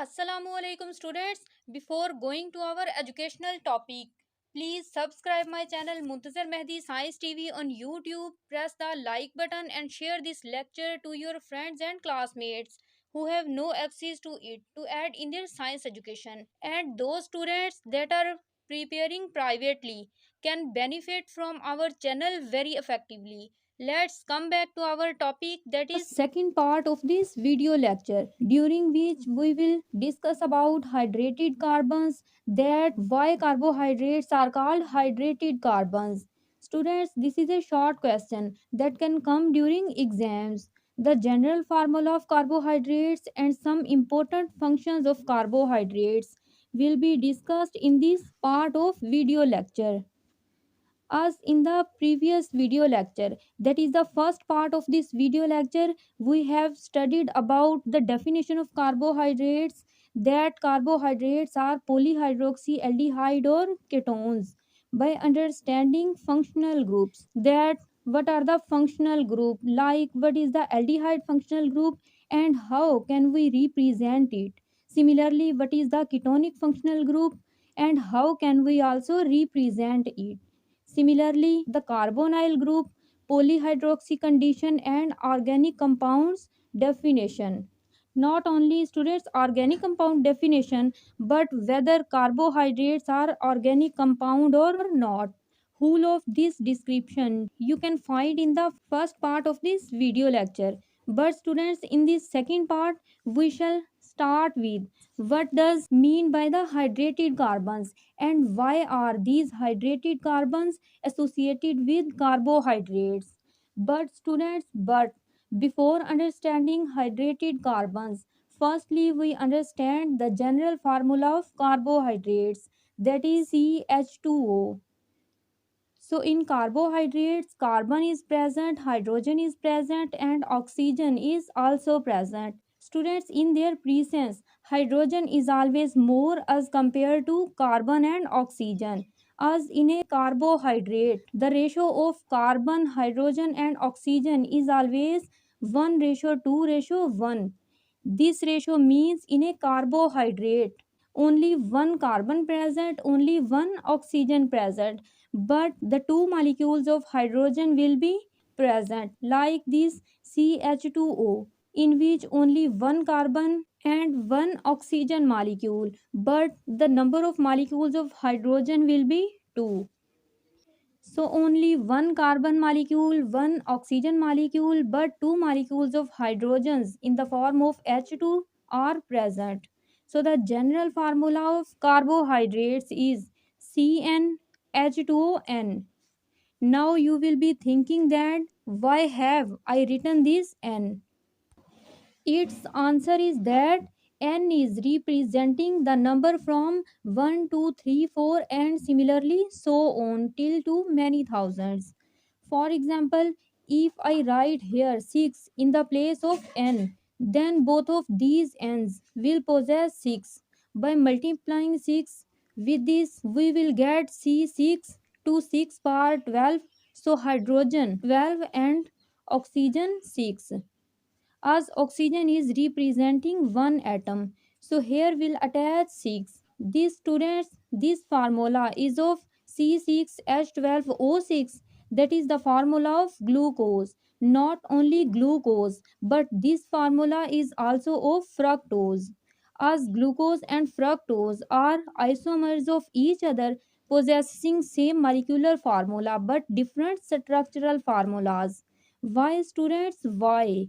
Assalamu alaikum students. Before going to our educational topic, please subscribe my channel Muntzir Mehdi Science TV on YouTube. Press the like button and share this lecture to your friends and classmates who have no access to it to add in their science education. And those students that are preparing privately can benefit from our channel very effectively. Let's come back to our topic, that is second part of this video lecture, during which we will discuss about hydrated carbons, that why carbohydrates are called hydrated carbons. Students, this is a short question that can come during exams. The general formula of carbohydrates and some important functions of carbohydrates will be discussed in this part of video lecture. As in the previous video lecture, that is the first part of this video lecture, we have studied about the definition of carbohydrates, that carbohydrates are polyhydroxyaldehyde or ketones. By understanding functional groups, that what are the functional group, like what is the aldehyde functional group and how can we represent it. Similarly, what is the ketonic functional group and how can we also represent it. Similarly, the carbonyl group, polyhydroxy condition and organic compounds definition. Not only students organic compound definition, but whether carbohydrates are organic compound or not. Whole of this description you can find in the first part of this video lecture. But students, in this second part we shall start with what does mean by the hydrated carbons and why are these hydrated carbons associated with carbohydrates. But before understanding hydrated carbons, firstly we understand the general formula of carbohydrates, that is CH2O. So in carbohydrates, carbon is present, hydrogen is present, and oxygen is also present. Students, in their presence, hydrogen is always more as compared to carbon and oxygen. As in a carbohydrate, the ratio of carbon, hydrogen, and oxygen is always 1:2:1. This ratio means in a carbohydrate only one carbon present, only one oxygen present, but the two molecules of hydrogen will be present, like this CH2O, in which only one carbon and one oxygen molecule, but the number of molecules of hydrogen will be 2. So only one carbon molecule, one oxygen molecule, but two molecules of hydrogens in the form of H2 are present. So the general formula of carbohydrates is CnH2n. Now you will be thinking that why have I written this N? Its answer is that n is representing the number from 1 2 3 4 and similarly so on till to many thousands. For example, if I write here 6 in the place of n, then both of these n's will possess 6. By multiplying 6 with this, we will get C6 to 6 power 12. So hydrogen 12 and oxygen 6, as oxygen is representing one atom. So here we'll attach 6. These students, this formula is of C6H12O6, that is the formula of glucose. Not only glucose, but this formula is also of fructose. As glucose and fructose are isomers of each other, possessing same molecular formula but different structural formulas. Why students? Why?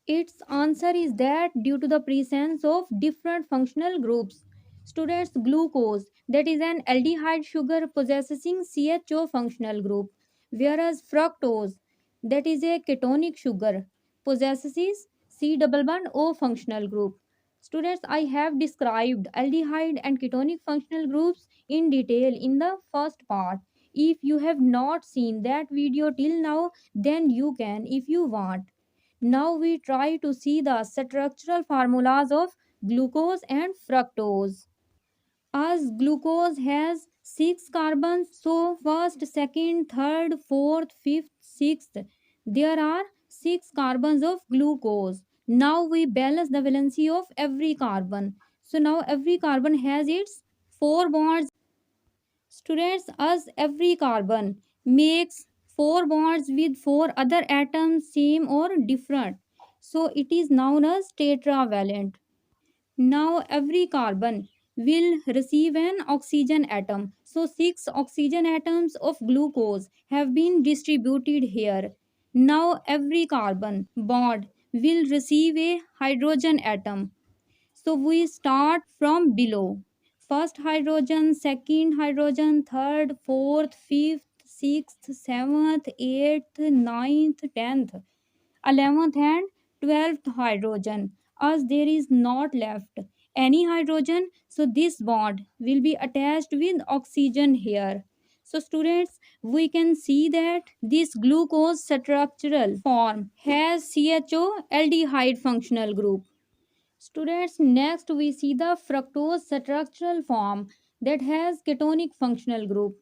Its answer is that due to the presence of different functional groups. Students, glucose, that is an aldehyde sugar possessing CHO functional group, whereas fructose, that is a ketonic sugar, possesses C double bond O functional group. Students, I have described aldehyde and ketonic functional groups in detail in the first part. If you have not seen that video till now, then you can if you want. Now we try to see the structural formulas of glucose and fructose. As glucose has 6 carbons, so first, second, third, fourth, fifth, sixth, there are 6 carbons of glucose. Now we balance the valency of every carbon. So now every carbon has its four bonds. Students, as every carbon makes four bonds with four other atoms, same or different. So it is known as tetravalent. Now every carbon will receive an oxygen atom. So six oxygen atoms of glucose have been distributed here. Now every carbon bond will receive a hydrogen atom. So we start from below. First hydrogen, second hydrogen, third, fourth, fifth, sixth, seventh, eighth, ninth, 10th, 11th and 12th hydrogen. As there is not left any hydrogen, so this bond will be attached with oxygen here. So students, we can see that this glucose structural form has CHO aldehyde functional group. Students, next we see the fructose structural form that has ketonic functional group.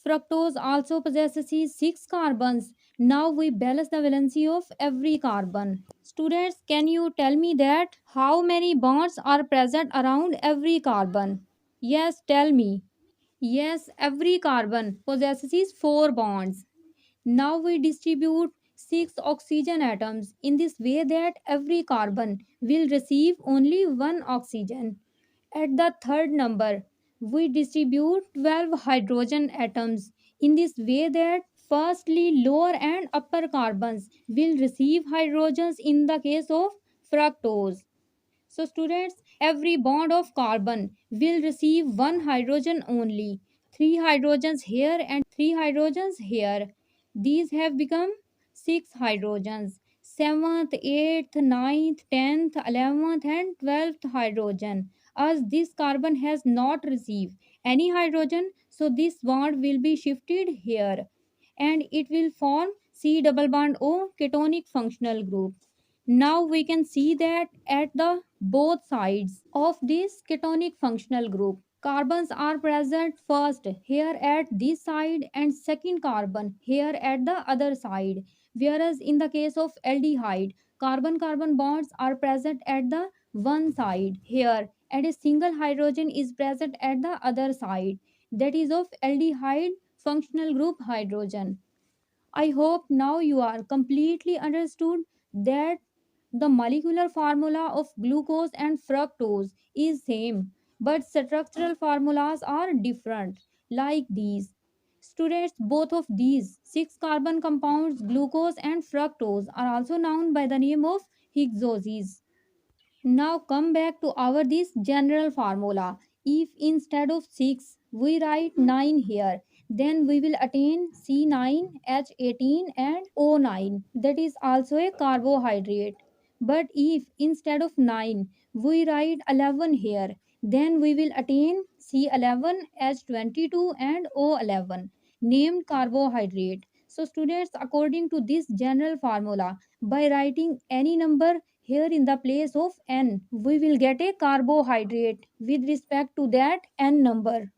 Fructose also possesses six carbons. Now we balance the valency of every carbon. Students, can you tell me that how many bonds are present around every carbon? Yes, tell me. Yes, every carbon possesses four bonds. Now we distribute six oxygen atoms in this way that every carbon will receive only one oxygen. At the third number, we distribute 12 hydrogen atoms in this way that firstly lower and upper carbons will receive hydrogens in the case of fructose. So, students, every bond of carbon will receive one hydrogen only. Three hydrogens here and three hydrogens here. These have become six hydrogens. Seventh, eighth, ninth, 10th, 11th, and 12th hydrogen. As this carbon has not received any hydrogen, so this bond will be shifted here and it will form C double bond O ketonic functional group. Now we can see that at the both sides of this ketonic functional group, carbons are present first here at this side and second carbon here at the other side. Whereas in the case of aldehyde, carbon-carbon bonds are present at the one side here and a single hydrogen is present at the other side. That is of aldehyde functional group hydrogen. I hope now you are completely understood that the molecular formula of glucose and fructose is same, but structural formulas are different, like these. Students, both of these six carbon compounds, glucose and fructose, are also known by the name of hexoses. Now come back to our this general formula. If instead of 6 we write 9 here, then we will attain C9, H18 and O9. That is also a carbohydrate. But if instead of 9 we write 11 here, then we will attain C11, H22 and O11 named carbohydrate. So students, according to this general formula, by writing any number here in the place of n, we will get a carbohydrate with respect to that n number.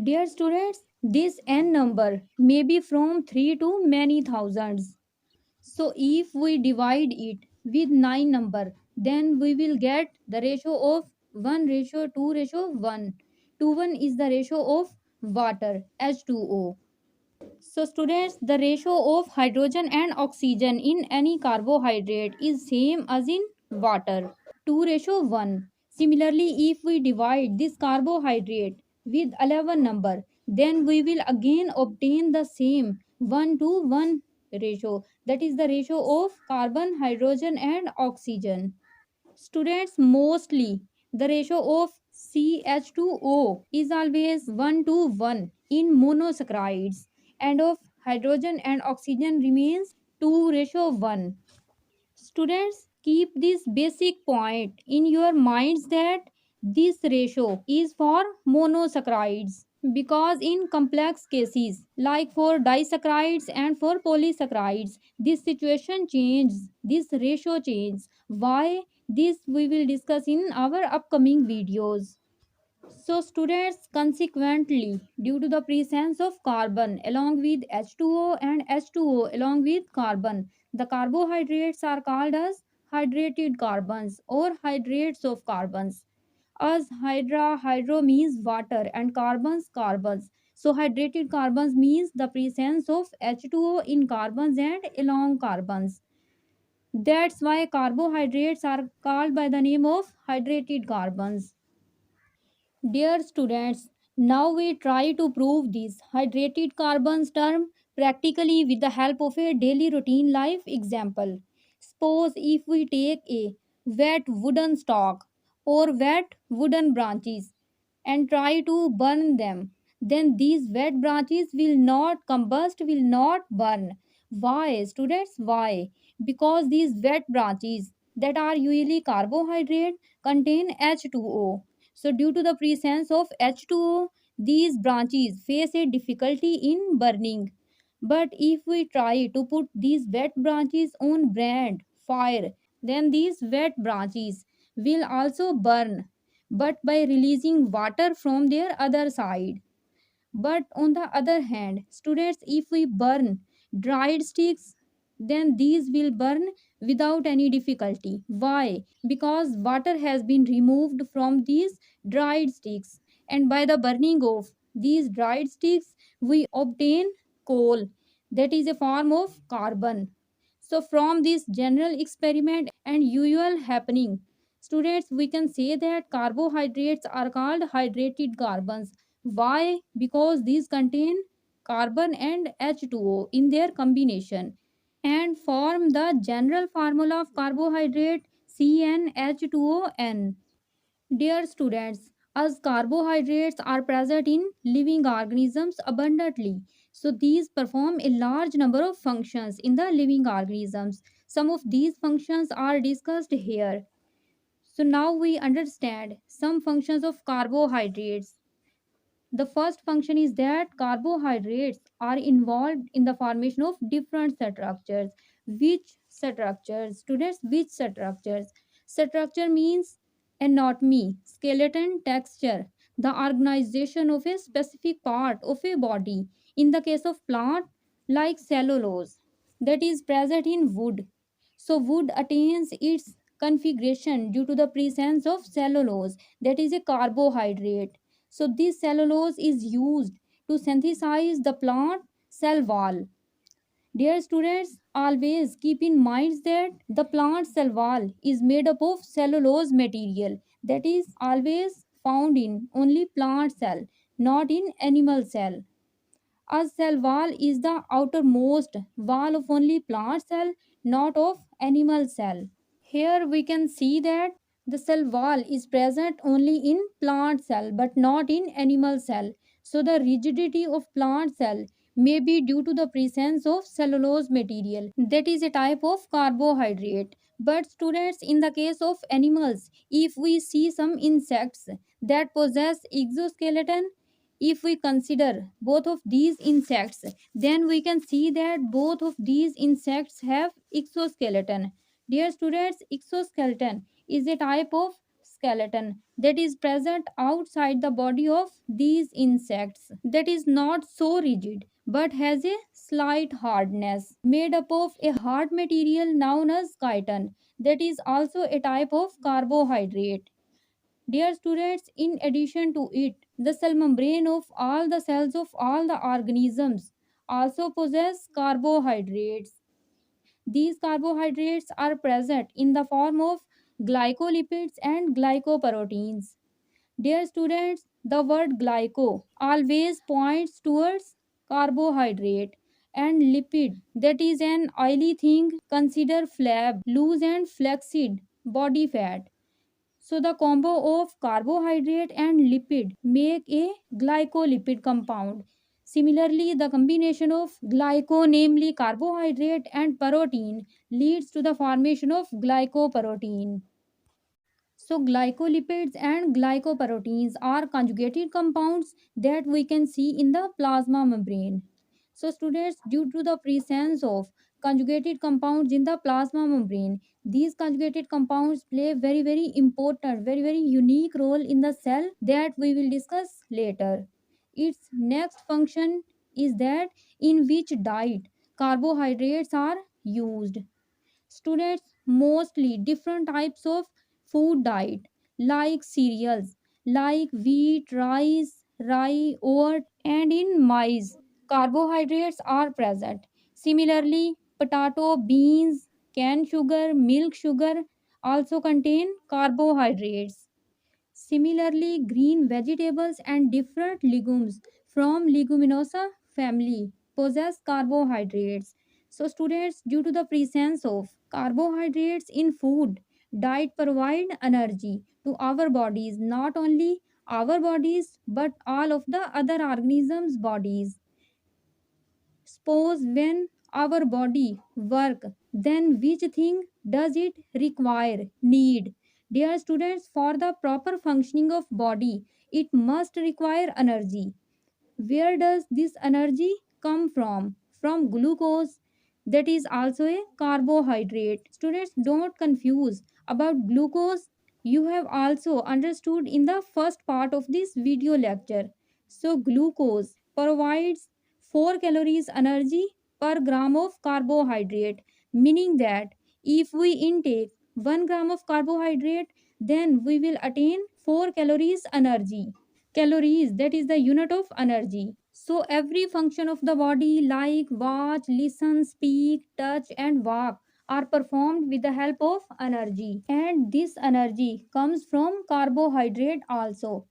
Dear students, this n number may be from 3 to many thousands. So if we divide it with 9 number, then we will get the ratio of 1 ratio 2 ratio 1. 2 1 is the ratio of water H2O. So students, the ratio of hydrogen and oxygen in any carbohydrate is same as in water, 2 ratio 1. Similarly, if we divide this carbohydrate with 11 number, then we will again obtain the same 1 to 1 ratio. That is the ratio of carbon, hydrogen and oxygen. Students, mostly the ratio of CH2O is always 1 to 1 in monosaccharides and of hydrogen and oxygen remains 2 ratio 1. Students, keep this basic point in your minds that this ratio is for monosaccharides because in complex cases like for disaccharides and for polysaccharides this situation changes, this ratio changes. Why? This we will discuss in our upcoming videos. So students, consequently, due to the presence of carbon along with H2O and H2O along with carbon, the carbohydrates are called as hydrated carbons or hydrates of carbons. As hydro means water and carbons. So hydrated carbons means the presence of H2O in carbons and along carbons. That's why carbohydrates are called by the name of hydrated carbons. Dear students, now we try to prove this hydrated carbons term practically with the help of a daily routine life example. Suppose if we take a wet wooden stalk or wet wooden branches and try to burn them, then these wet branches will not combust, will not burn. Why, students? Why? Because these wet branches that are usually carbohydrate contain H2O. So, due to the presence of H2O, these branches face a difficulty in burning. But if we try to put these wet branches on brand fire, then these wet branches will also burn, but by releasing water from their other side. But on the other hand, students, if we burn dried sticks, then these will burn without any difficulty. Why? Because water has been removed from these dried sticks, and by the burning of these dried sticks, we obtain coal, that is a form of carbon. So, from this general experiment and usual happening, students, we can say that carbohydrates are called hydrated carbons. Why? Because these contain carbon and H2O in their combination and form the general formula of carbohydrate CnH2ON. Dear students, as carbohydrates are present in living organisms abundantly, so these perform a large number of functions in the living organisms. Some of these functions are discussed here. So now we understand some functions of carbohydrates. The first function is that carbohydrates are involved in the formation of different structures. Which structures? Students, which structures? Structure means anatomy, skeleton, texture, the organization of a specific part of a body. In the case of plant, like cellulose, that is present in wood. So, wood attains its configuration due to the presence of cellulose, that is a carbohydrate. So this cellulose is used to synthesize the plant cell wall. Dear students, always keep in mind that the plant cell wall is made up of cellulose material that is always found in only plant cell, not in animal cell. A cell wall is the outermost wall of only plant cell, not of animal cell. Here we can see that the cell wall is present only in plant cell but not in animal cell. So the rigidity of plant cell may be due to the presence of cellulose material, that is a type of carbohydrate. But students, in the case of animals, if we see some insects that possess exoskeleton, if we consider both of these insects, then we can see that both of these insects have exoskeleton. Dear students, exoskeleton is a type of skeleton that is present outside the body of these insects that is not so rigid but has a slight hardness made up of a hard material known as chitin that is also a type of carbohydrate. Dear students, in addition to it, the cell membrane of all the cells of all the organisms also possess carbohydrates. These carbohydrates are present in the form of glycolipids and glycoproteins. Dear students, the word glyco always points towards carbohydrate and lipid, that is an oily thing. Consider flab, loose and flaccid body fat. So the combo of carbohydrate and lipid make a glycolipid compound. Similarly, the combination of glyco, namely carbohydrate and protein, leads to the formation of glycoprotein. So, glycolipids and glycoproteins are conjugated compounds that we can see in the plasma membrane. So, students, due to the presence of conjugated compounds in the plasma membrane, these conjugated compounds play very important, very unique role in the cell that we will discuss later. Its next function is that in which diet carbohydrates are used. Students, mostly different types of food diet like cereals like wheat, rice, rye, oat, and in maize carbohydrates are present. Similarly, potato, beans, cane sugar, milk sugar also contain carbohydrates. Similarly, green vegetables and different legumes from leguminosa family possess carbohydrates. So students, due to the presence of carbohydrates in food, diet provide energy to our bodies, not only our bodies but all of the other organisms bodies. Suppose when our body work, then which thing does it require, need? Dear students, for the proper functioning of body, it must require energy. Where does this energy come from? From glucose, that is also a carbohydrate. Students, don't confuse about glucose. You have also understood in the first part of this video lecture. So glucose provides 4 calories energy per gram of carbohydrate, meaning that if we intake 1 gram of carbohydrate, then we will attain 4 calories energy. Calories, that is the unit of energy. So every function of the body like watch, listen, speak, touch and walk are performed with the help of energy, and this energy comes from carbohydrate also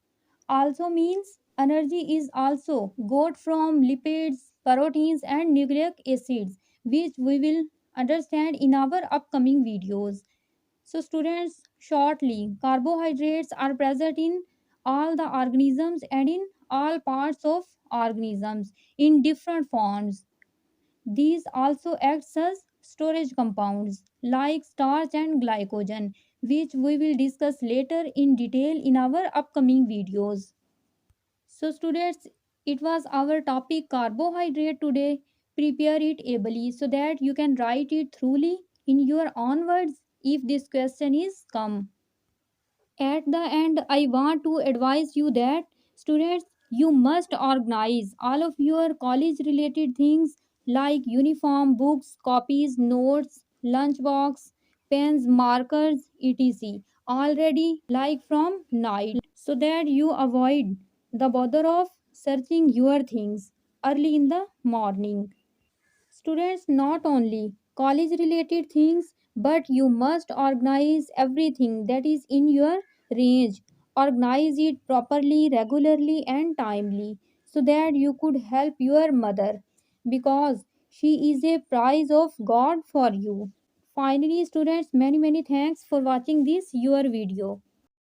means energy is also got from lipids, proteins and nucleic acids, which we will understand in our upcoming videos. So, students, shortly, carbohydrates are present in all the organisms and in all parts of organisms in different forms. These also act as storage compounds like starch and glycogen, which we will discuss later in detail in our upcoming videos. So, students, it was our topic carbohydrate today. Prepare it ably so that you can write it truly in your own words if this question is come. At the end, I want to advise you that students, you must organize all of your college related things like uniform, books, copies, notes, lunchbox, pens, markers, etc. already like from night so that you avoid the bother of searching your things early in the morning. Students, not only college related things, but you must organize everything that is in your range. Organize it properly, regularly, and timely so that you could help your mother because she is a prize of God for you. Finally, students, many thanks for watching this your video.